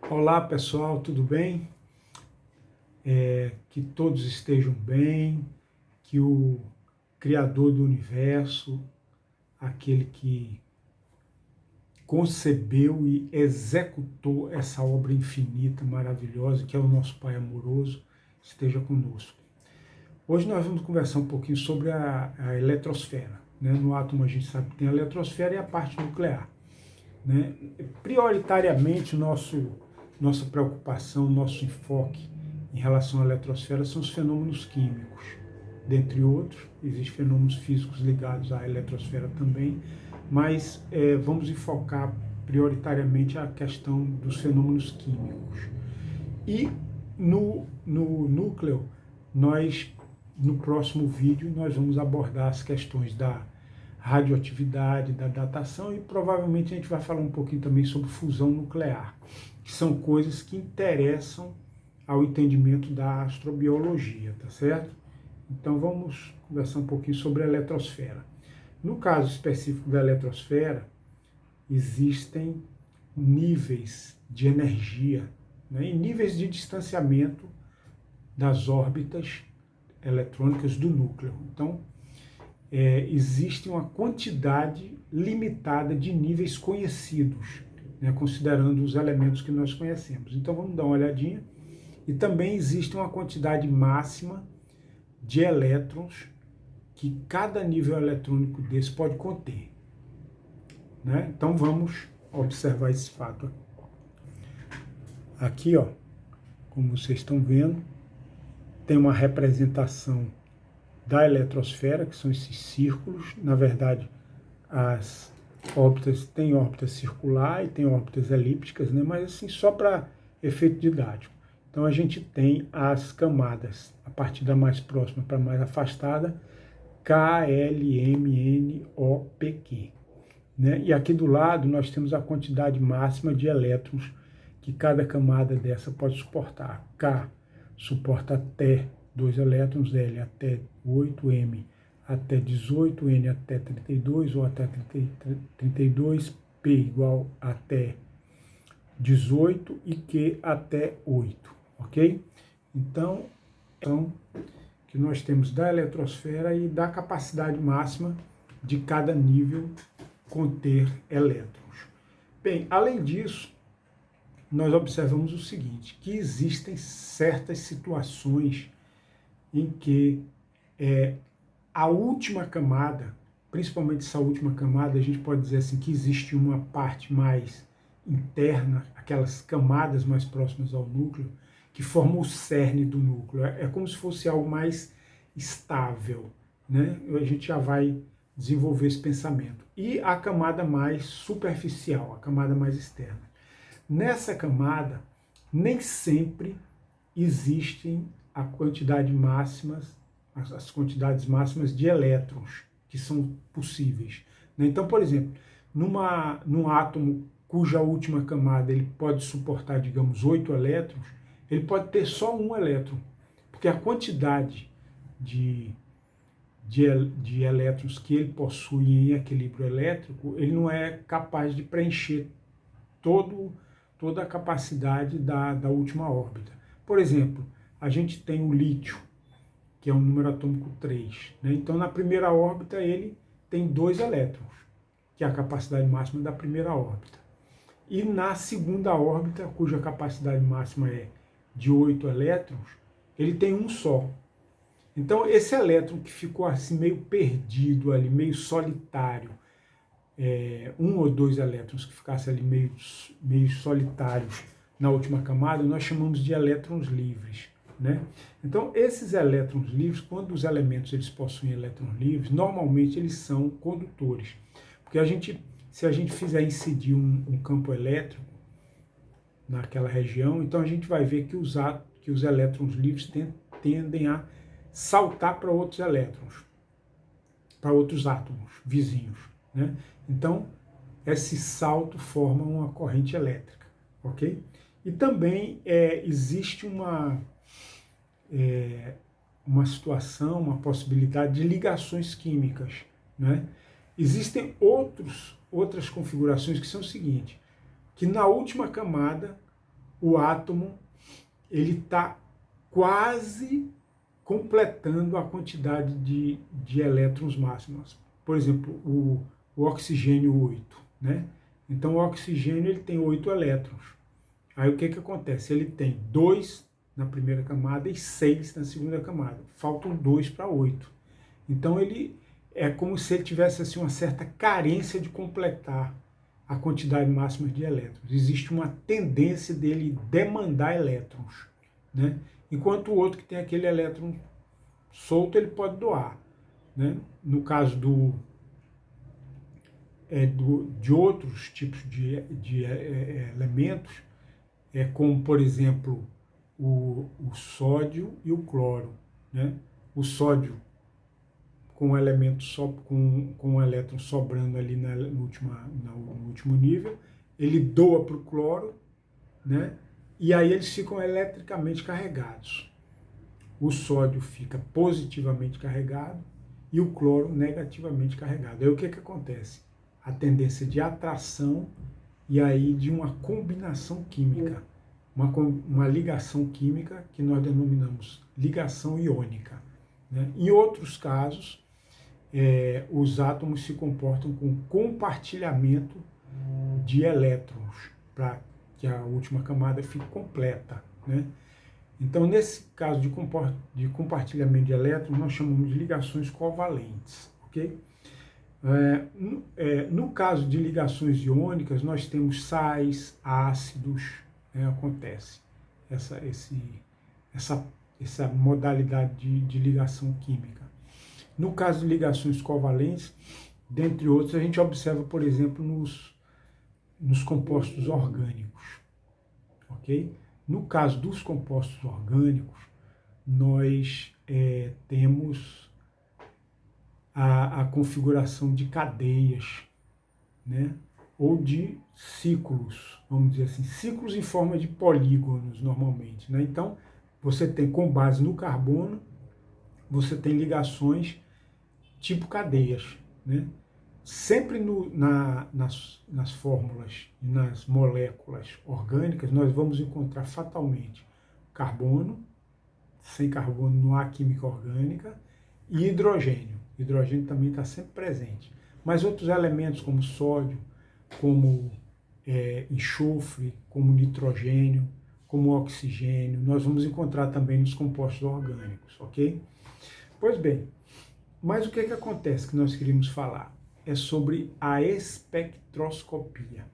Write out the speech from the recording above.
Olá pessoal, tudo bem? Que todos estejam bem, que o Criador do Universo, aquele que concebeu e executou essa obra infinita, maravilhosa, que é o nosso Pai amoroso, esteja conosco. Hoje nós vamos conversar um pouquinho sobre a eletrosfera. Né? No átomo a gente sabe que tem a eletrosfera e a parte nuclear. Né? Prioritariamente, nossa preocupação, nosso enfoque em relação à eletrosfera são os fenômenos químicos, dentre outros. Existem fenômenos físicos ligados à eletrosfera também, mas vamos enfocar prioritariamente a questão dos fenômenos químicos. E no núcleo, no próximo vídeo, nós vamos abordar as questões da radioatividade, da datação e provavelmente a gente vai falar um pouquinho também sobre fusão nuclear, que são coisas que interessam ao entendimento da astrobiologia, tá certo? Então vamos conversar um pouquinho sobre a eletrosfera. No caso específico da eletrosfera, existem níveis de energia, né, e níveis de distanciamento das órbitas eletrônicas do núcleo. Então, existe uma quantidade limitada de níveis conhecidos, né, considerando os elementos que nós conhecemos. Então vamos dar uma olhadinha. E também existe uma quantidade máxima de elétrons que cada nível eletrônico desse pode conter. Né? Então vamos observar esse fato. Aqui, ó, como vocês estão vendo, tem uma representação da eletrosfera, que são esses círculos. Na verdade, as órbitas têm órbita circular e tem órbitas elípticas, né? Mas assim, só para efeito didático. Então a gente tem as camadas, a partir da mais próxima para a mais afastada, K, L, M, N, O, P, Q. Né? E aqui do lado nós temos a quantidade máxima de elétrons que cada camada dessa pode suportar. K suporta até 2 elétrons, L até 8, M até 18, N até 32 ou até 32, P igual até 18 e Q até 8, ok? Então que nós temos da eletrosfera e da capacidade máxima de cada nível conter elétrons. Bem, além disso, nós observamos o seguinte, que existem certas situações em que a última camada, principalmente essa última camada, a gente pode dizer assim que existe uma parte mais interna, aquelas camadas mais próximas ao núcleo, que formam o cerne do núcleo. É como se fosse algo mais estável, né? A gente já vai desenvolver esse pensamento. E a camada mais superficial, a camada mais externa. Nessa camada, nem sempre existem a quantidade máximas, as quantidades máximas de elétrons que são possíveis. Então, por exemplo, num átomo cuja última camada ele pode suportar, digamos, 8 elétrons, ele pode ter só um elétron, porque a quantidade de elétrons que ele possui em equilíbrio elétrico, ele não é capaz de preencher toda a capacidade da última órbita. Por exemplo, a gente tem o lítio, que é um número atômico 3. Né? Então, na primeira órbita, ele tem 2 elétrons, que é a capacidade máxima da primeira órbita. E na segunda órbita, cuja capacidade máxima é de 8 elétrons, ele tem um só. Então, esse elétron que ficou assim meio perdido ali, meio solitário, um ou 2 elétrons que ficassem ali meio solitários na última camada, nós chamamos de elétrons livres. Né? Então, esses elétrons livres, quando os elementos eles possuem elétrons livres, normalmente eles são condutores. Porque se a gente fizer incidir um campo elétrico naquela região, então a gente vai ver que os elétrons livres tendem a saltar para outros elétrons, para outros átomos vizinhos. Né? Então, esse salto forma uma corrente elétrica. Ok? E também existe uma situação, uma possibilidade de ligações químicas. Né? Existem outras configurações que são o seguinte, que na última camada o átomo ele está quase completando a quantidade de elétrons máximos. Por exemplo, o oxigênio 8, né? Então o oxigênio ele tem 8 elétrons. Aí o que acontece? Ele tem 2 na primeira camada e 6 na segunda camada. Faltam 2 para 8. Então ele é como se ele tivesse assim, uma certa carência de completar a quantidade máxima de elétrons. Existe uma tendência dele demandar elétrons, né? Enquanto o outro que tem aquele elétron solto, ele pode doar, né? No caso de outros tipos de elementos, como, por exemplo, o sódio e o cloro, né? O sódio com o elemento com o elétron sobrando ali no último nível, ele doa para o cloro, né? E aí eles ficam eletricamente carregados. O sódio fica positivamente carregado e o cloro negativamente carregado. Aí o que acontece? A tendência de atração e aí de uma combinação química, uma ligação química que nós denominamos ligação iônica, né? Em outros casos, os átomos se comportam com compartilhamento de elétrons para que a última camada fique completa, né? Então, nesse caso de compartilhamento de elétrons, nós chamamos de ligações covalentes, ok? No caso de ligações iônicas, nós temos sais, ácidos, né? Acontece essa modalidade de ligação química. No caso de ligações covalentes, dentre outros, a gente observa, por exemplo, nos compostos orgânicos, ok? No caso dos compostos orgânicos, nós temos a configuração de cadeias, né? Ou de ciclos, vamos dizer assim, ciclos em forma de polígonos, normalmente, né? Então, você tem, com base no carbono, você tem ligações tipo cadeias, né? Sempre nas fórmulas e nas moléculas orgânicas, nós vamos encontrar fatalmente carbono, sem carbono não há química orgânica, e hidrogênio. Hidrogênio também está sempre presente. Mas outros elementos como sódio, como enxofre, como nitrogênio, como oxigênio, nós vamos encontrar também nos compostos orgânicos, ok? Pois bem, mas o que acontece que nós queríamos falar? É sobre a espectroscopia.